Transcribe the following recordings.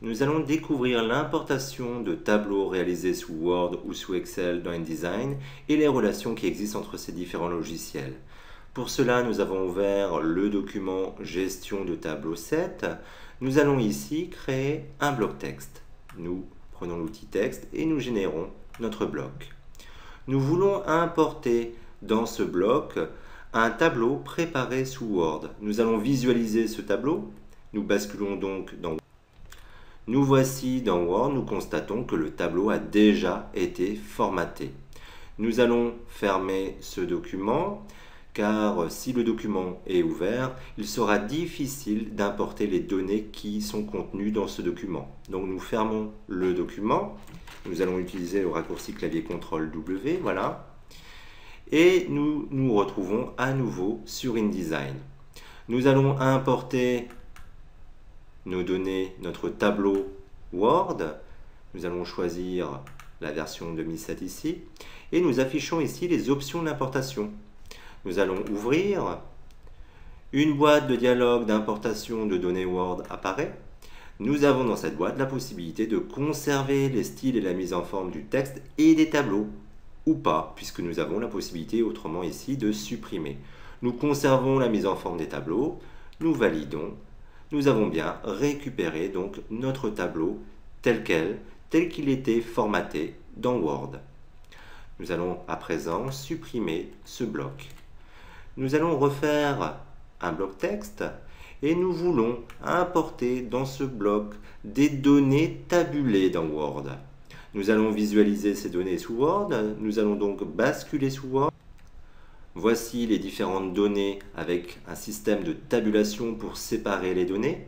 nous allons découvrir l'importation de tableaux réalisés sous Word ou sous Excel dans InDesign et les relations qui existent entre ces différents logiciels. Pour cela, nous avons ouvert le document Gestion de tableau 7. Nous allons ici créer un bloc texte. Nous prenons l'outil texte et nous générons notre bloc. Nous voulons importer dans ce bloc un tableau préparé sous Word. Nous allons visualiser ce tableau. Nous basculons donc dans Nous voici dans Word, nous constatons que le tableau a déjà été formaté. Nous allons fermer ce document, car si le document est ouvert, il sera difficile d'importer les données qui sont contenues dans ce document. Donc nous fermons le document, nous allons utiliser le raccourci clavier CTRL-W, voilà. Et nous nous retrouvons à nouveau sur InDesign. Nous allons importer nos données, notre tableau Word. Nous allons choisir la version 2007 ici et nous affichons ici les options d'importation. Nous allons ouvrir, une boîte de dialogue d'importation de données Word apparaît. Nous avons dans cette boîte la possibilité de conserver les styles et la mise en forme du texte et des tableaux, ou pas, puisque nous avons la possibilité autrement ici de supprimer. Nous conservons la mise en forme des tableaux, nous validons. Nous avons bien récupéré donc notre tableau tel qu'il était formaté dans Word. Nous allons à présent supprimer ce bloc. Nous allons refaire un bloc texte et nous voulons importer dans ce bloc des données tabulées dans Word. Nous allons visualiser ces données sous Word. Nous allons donc basculer sous Word. Voici les différentes données avec un système de tabulation pour séparer les données.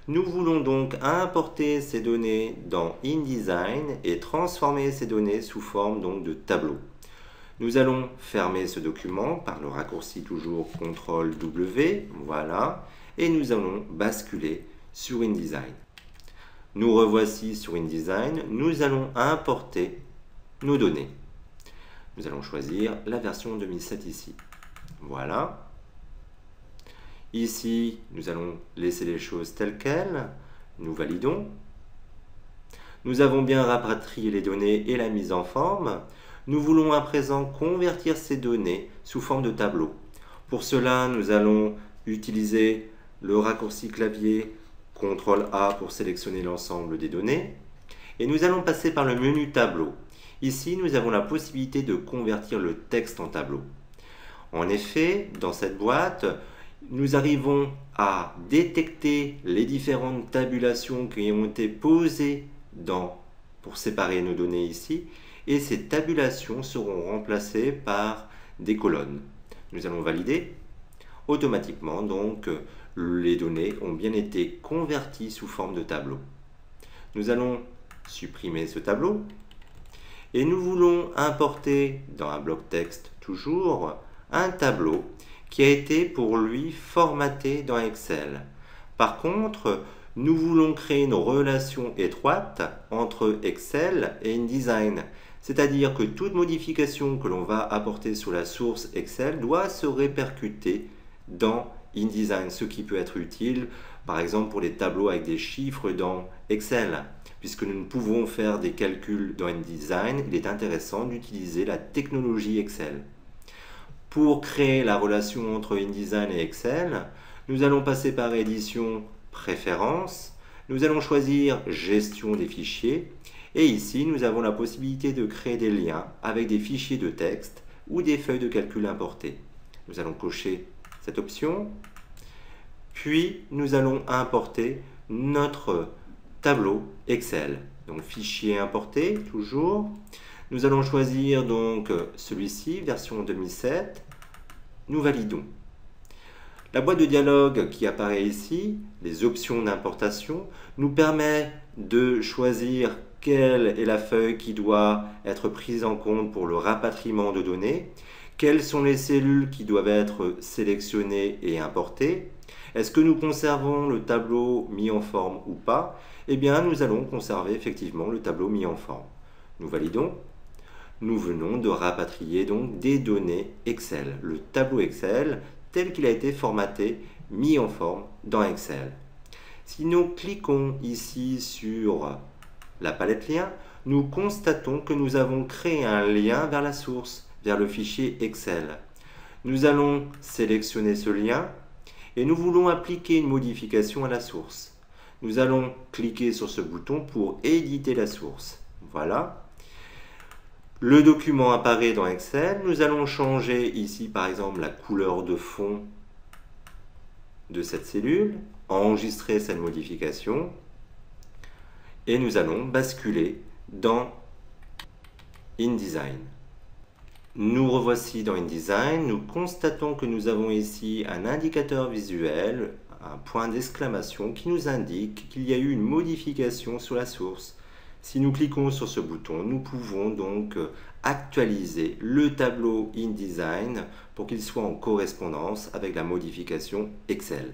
Nous voulons donc importer ces données dans InDesign et transformer ces données sous forme donc de tableau. Nous allons fermer ce document par le raccourci toujours CTRL-W, voilà, et nous allons basculer sur InDesign. Nous revoici sur InDesign, nous allons importer nos données. Nous allons choisir la version 2007 ici. Voilà. Ici, nous allons laisser les choses telles quelles. Nous validons. Nous avons bien rapatrié les données et la mise en forme. Nous voulons à présent convertir ces données sous forme de tableau. Pour cela, nous allons utiliser le raccourci clavier CTRL-A pour sélectionner l'ensemble des données. Et nous allons passer par le menu tableau. Ici, nous avons la possibilité de convertir le texte en tableau. En effet, dans cette boîte, nous arrivons à détecter les différentes tabulations qui ont été posées pour séparer nos données ici, et ces tabulations seront remplacées par des colonnes. Nous allons valider. Automatiquement, donc, les données ont bien été converties sous forme de tableau. Nous allons supprimer ce tableau. Et nous voulons importer dans un bloc texte toujours un tableau qui a été pour lui formaté dans Excel. Par contre, nous voulons créer une relation étroite entre Excel et InDesign. C'est-à-dire que toute modification que l'on va apporter sur la source Excel doit se répercuter dans InDesign, ce qui peut être utile par exemple pour les tableaux avec des chiffres dans Excel. Puisque nous ne pouvons faire des calculs dans InDesign, il est intéressant d'utiliser la technologie Excel. Pour créer la relation entre InDesign et Excel, nous allons passer par Édition, Préférences, nous allons choisir Gestion des fichiers, et ici nous avons la possibilité de créer des liens avec des fichiers de texte ou des feuilles de calcul importées. Nous allons cocher cette option, puis nous allons importer notre tableau Excel. Donc fichier importé, toujours. Nous allons choisir donc celui-ci, version 2007. Nous validons. La boîte de dialogue qui apparaît ici, les options d'importation, nous permet de choisir quelle est la feuille qui doit être prise en compte pour le rapatriement de données, quelles sont les cellules qui doivent être sélectionnées et importées. Est-ce que nous conservons le tableau mis en forme ou pas? Eh bien, nous allons conserver effectivement le tableau mis en forme. Nous validons. Nous venons de rapatrier donc des données Excel, le tableau Excel tel qu'il a été formaté, mis en forme dans Excel. Si nous cliquons ici sur la palette lien, nous constatons que nous avons créé un lien vers la source, vers le fichier Excel. Nous allons sélectionner ce lien et nous voulons appliquer une modification à la source. Nous allons cliquer sur ce bouton pour éditer la source. Voilà. Le document apparaît dans Excel. Nous allons changer ici par exemple la couleur de fond de cette cellule, enregistrer cette modification et nous allons basculer dans InDesign. Nous revoici dans InDesign. Nous constatons que nous avons ici un indicateur visuel, un point d'exclamation qui nous indique qu'il y a eu une modification sur la source. Si nous cliquons sur ce bouton, nous pouvons donc actualiser le tableau InDesign pour qu'il soit en correspondance avec la modification Excel.